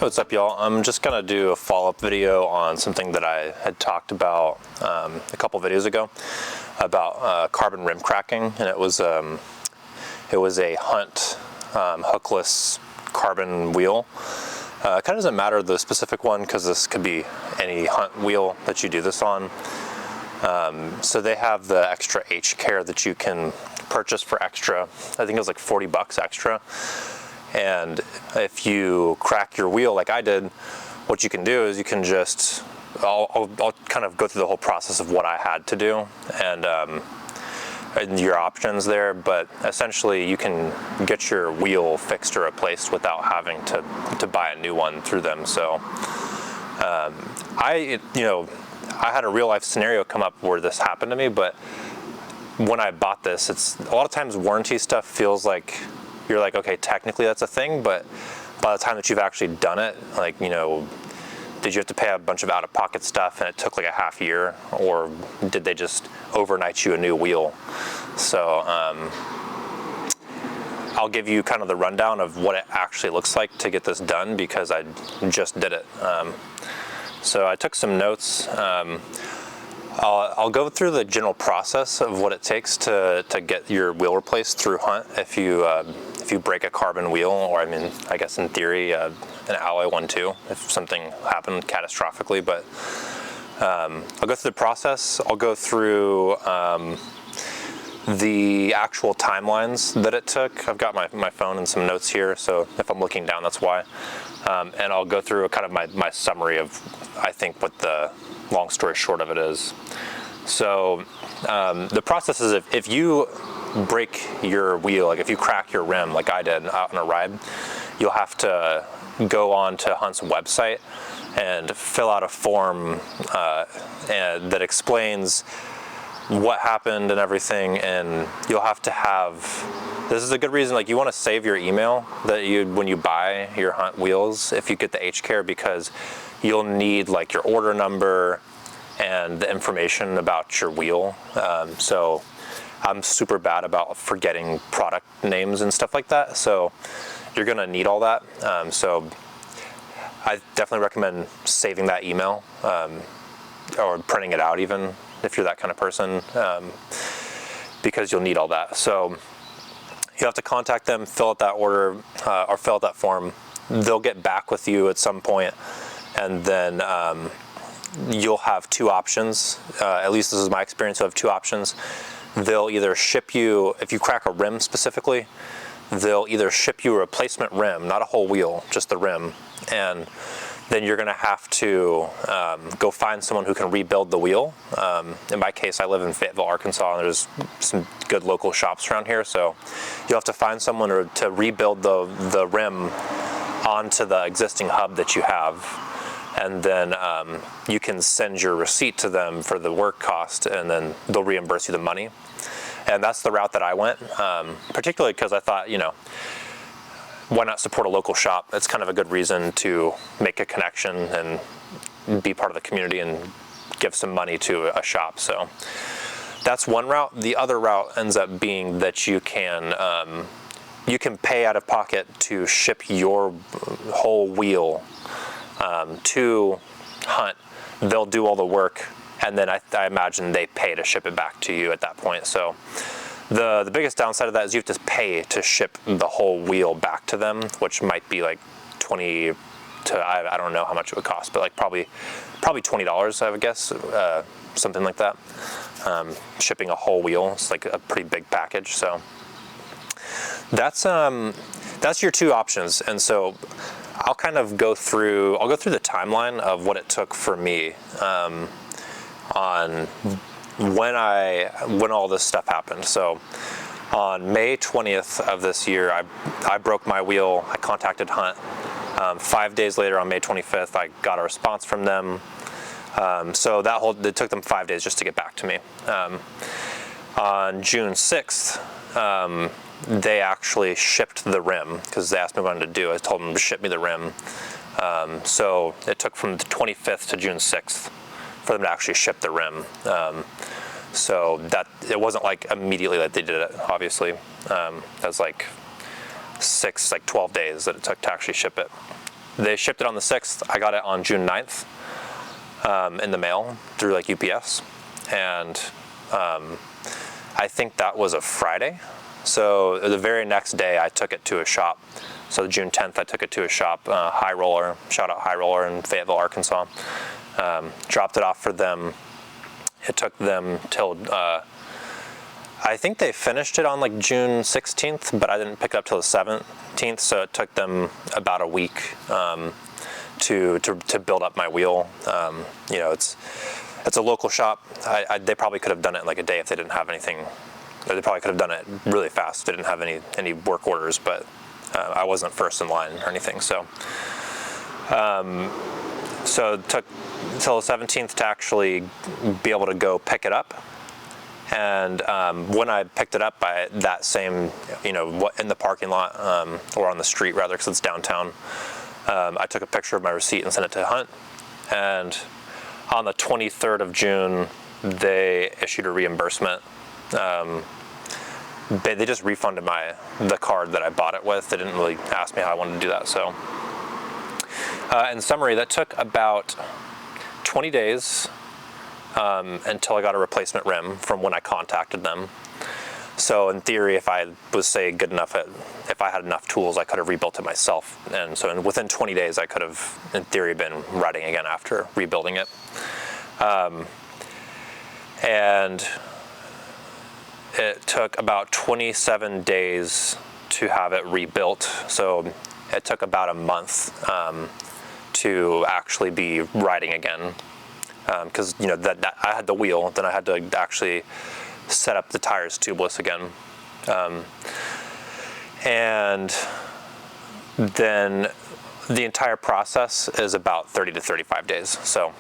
What's up, y'all? I'm just gonna do a follow-up video on something that I had talked about a couple videos ago about carbon rim cracking, and it was a Hunt hookless carbon wheel. It kind of doesn't matter the specific one because this could be any Hunt wheel that you do this on. So they have the extra H care that you can purchase for extra. I think it was like 40 bucks extra. And if you crack your wheel like I did, what you can do is you can just, I'll kind of go through the whole process of what I had to do and your options there, but essentially you can get your wheel fixed or replaced without having to buy a new one through them. So I had a real life scenario come up where this happened to me, but when I bought this, it's a lot of times warranty stuff feels like you're like, okay, technically that's a thing, but by the time that you've actually done it, like, did you have to pay a bunch of out-of-pocket stuff and it took like a half year, or did they just overnight you a new wheel? So I'll give you kind of the rundown of what it actually looks like to get this done because I just did it. So I took some notes. I'll go through the general process of what it takes to get your wheel replaced through Hunt if you break a carbon wheel, or I guess in theory an alloy one too, if something happened catastrophically. But I'll go through the process. I'll go through the actual timelines that it took. I've got my phone and some notes here, so if I'm looking down, that's why. And I'll go through kind of my summary of, I think, what the long story short of it is. So the process is if you break your wheel, like if you crack your rim like I did out on a ride, you'll have to go on to Hunt's website and fill out a form that explains what happened and everything, and you'll have to have, this is a good reason, like you want to save your email that when you buy your Hunt wheels, if you get the H care, because you'll need like your order number and the information about your wheel. So I'm super bad about forgetting product names and stuff like that, so you're gonna need all that. So I definitely recommend saving that email or printing it out even if you're that kind of person, because you'll need all that. So you have to contact them, fill out that order, or fill out that form. They'll get back with you at some point, and then you'll have two options. At least this is my experience. You'll have two options. They'll either ship you, if you crack a rim specifically, they'll either ship you a replacement rim, not a whole wheel, just the rim, and then you're gonna have to go find someone who can rebuild the wheel. In my case, I live in Fayetteville, Arkansas, and there's some good local shops around here, so you'll have to find someone to rebuild the rim onto the existing hub that you have, and then you can send your receipt to them for the work cost, and then they'll reimburse you the money. And that's the route that I went, particularly because I thought, why not support a local shop? It's kind of a good reason to make a connection and be part of the community and give some money to a shop. So that's one route. The other route ends up being that you can pay out of pocket to ship your whole wheel to Hunt. They'll do all the work, and then I imagine they pay to ship it back to you at that point. So the biggest downside of that is you have to pay to ship the whole wheel back to them, which might be like 20 to, I don't know how much it would cost, but like probably $20, I would guess, something like that. Shipping a whole wheel, it's like a pretty big package. So that's your two options. And so I'll go through the timeline of what it took for me on when all this stuff happened. So on May 20th of this year, I broke my wheel. I contacted Hunt. 5 days later, on May 25th, I got a response from them. So it took them 5 days just to get back to me. On June 6th, they actually shipped the rim because they asked me what I wanted to do. I told them to ship me the rim. So it took from the 25th to June 6th for them to actually ship the rim. So that it wasn't like immediately that they did it, obviously. That was like 12 days that it took to actually ship it. they shipped it on the 6th. I got it on June 9th in the mail through like UPS, and I think that was a Friday. So the very next day I took it to a shop. So June 10th I took it to a shop, Highroller, shout out Highroller in Fayetteville, Arkansas. Dropped it off for them. It took them till, I think they finished it on like June 16th, but I didn't pick it up till the 17th, so it took them about a week to build up my wheel. You know, it's a local shop. They probably could have done it in like a day if they didn't have anything. They probably could have done it really fast if they didn't have any work orders, but I wasn't first in line or anything. So so it took until the 17th to actually be able to go pick it up. And when I picked it up by that same, you know, in the parking lot, or on the street rather, because it's downtown, I took a picture of my receipt and sent it to Hunt. And on the 23rd of June, they issued a reimbursement. They just refunded the card that I bought it with. They didn't really ask me how I wanted to do that. So, in summary, that took about 20 days until I got a replacement rim from when I contacted them. So in theory, if I was, say, good enough if I had enough tools, I could have rebuilt it myself. And so within 20 days, I could have, in theory, been riding again after rebuilding it. And it took about 27 days to have it rebuilt. So it took about a month to actually be riding again. Because you know that I had the wheel, then I had to actually set up the tires tubeless again, and then the entire process is about 30 to 35 days. So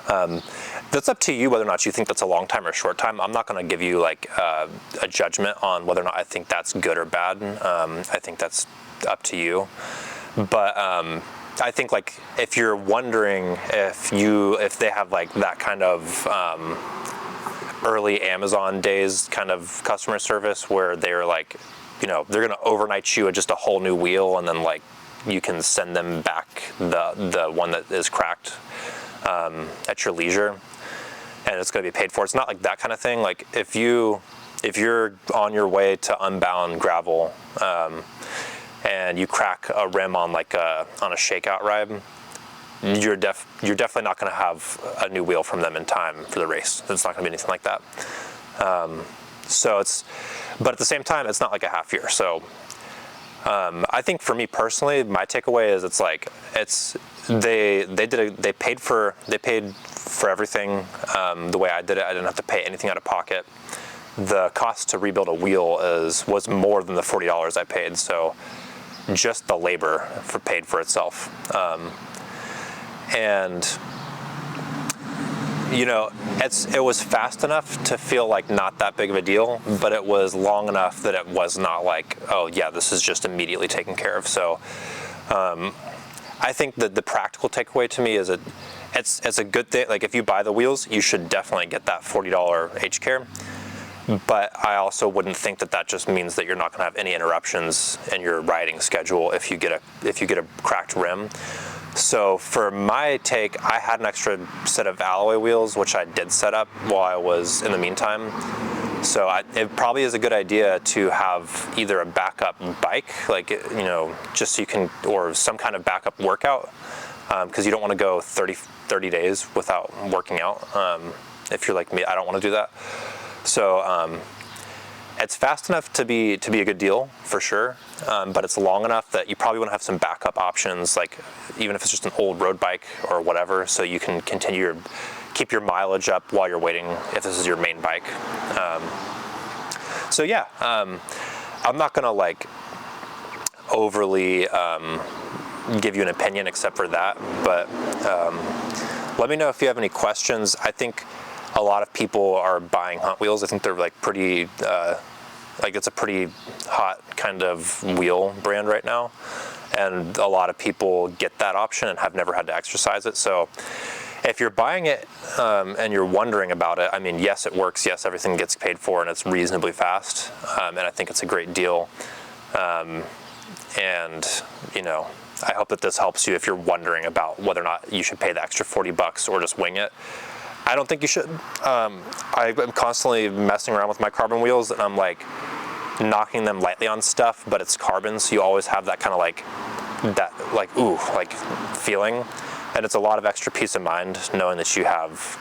that's up to you whether or not you think that's a long time or a short time. I'm not going to give you like a judgment on whether or not I think that's good or bad. I think that's up to you, but I think like if you're wondering if they have like that kind of early Amazon days kind of customer service where they're like, you know, they're gonna overnight you just a whole new wheel and then like you can send them back the one that is cracked at your leisure and it's gonna be paid for. It's not like that kind of thing. Like if you're on your way to unbound gravel and you crack a rim on like on a shakeout ride, you're definitely not going to have a new wheel from them in time for the race. It's not going to be anything like that. But at the same time, it's not like a half year. So I think for me personally, my takeaway is they paid for everything the way I did it. I didn't have to pay anything out of pocket. The cost to rebuild a wheel was more than the $40 I paid. So just the labor paid for itself. And you know, it was fast enough to feel like not that big of a deal, but it was long enough that it was not like, oh yeah, this is just immediately taken care of. So I think that the practical takeaway to me is it's a good thing. Like if you buy the wheels, you should definitely get that $40 H-Care. But I also wouldn't think that just means that you're not going to have any interruptions in your riding schedule if you get a cracked rim. So for my take, I had an extra set of alloy wheels, which I did set up while I was in the meantime. So it probably is a good idea to have either a backup bike, like, you know, just so you can, or some kind of backup workout, because you don't want to go 30 days without working out. If you're like me, I don't want to do that. So it's fast enough to be a good deal for sure, but it's long enough that you probably want to have some backup options, like even if it's just an old road bike or whatever, so you can keep your mileage up while you're waiting if this is your main bike. So yeah, I'm not gonna like overly give you an opinion except for that, but let me know if you have any questions. I think a lot of people are buying Hunt wheels. I think they're like pretty, like it's a pretty hot kind of wheel brand right now. And a lot of people get that option and have never had to exercise it. So if you're buying it and you're wondering about it, I mean, yes, it works. Yes, everything gets paid for and it's reasonably fast. And I think it's a great deal. And, you know, I hope that this helps you if you're wondering about whether or not you should pay the extra $40 or just wing it. I don't think you should. I'm constantly messing around with my carbon wheels, and I'm like knocking them lightly on stuff, but it's carbon, so you always have that kind of like, that like, ooh, like feeling. And it's a lot of extra peace of mind knowing that you have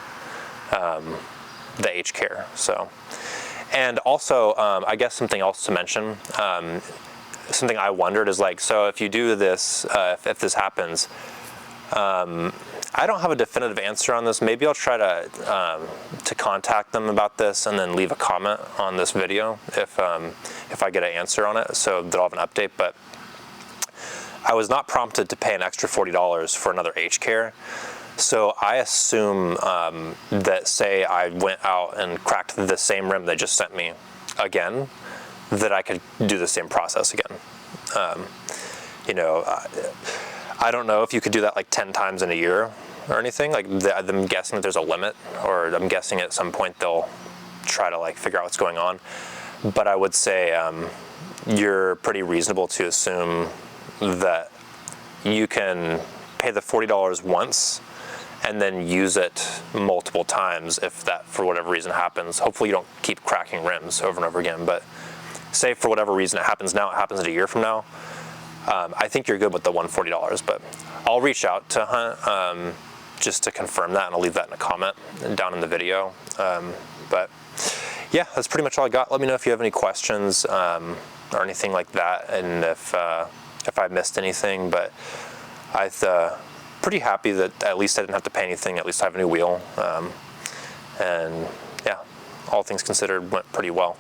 the H-Care. So, and also, I guess something else to mention, something I wondered is like, so if you do this, if this happens, I don't have a definitive answer on this. Maybe I'll try to contact them about this and then leave a comment on this video if I get an answer on it, so they'll have an update. But I was not prompted to pay an extra $40 for another H-Care. So I assume that, say I went out and cracked the same rim they just sent me again, that I could do the same process again. You know, I don't know if you could do that like 10 times in a year or anything. Like, I'm guessing that there's a limit, or I'm guessing at some point they'll try to like figure out what's going on. But I would say you're pretty reasonable to assume that you can pay the $40 once and then use it multiple times if that, for whatever reason, happens. Hopefully you don't keep cracking rims over and over again, but say for whatever reason it happens now, it happens a year from now, I think you're good with the $140, but I'll reach out to Hunt just to confirm that, and I'll leave that in a comment down in the video. But yeah, that's pretty much all I got. Let me know if you have any questions or anything like that, and if I missed anything. But I'm pretty happy that at least I didn't have to pay anything. At least I have a new wheel, and yeah, all things considered, went pretty well.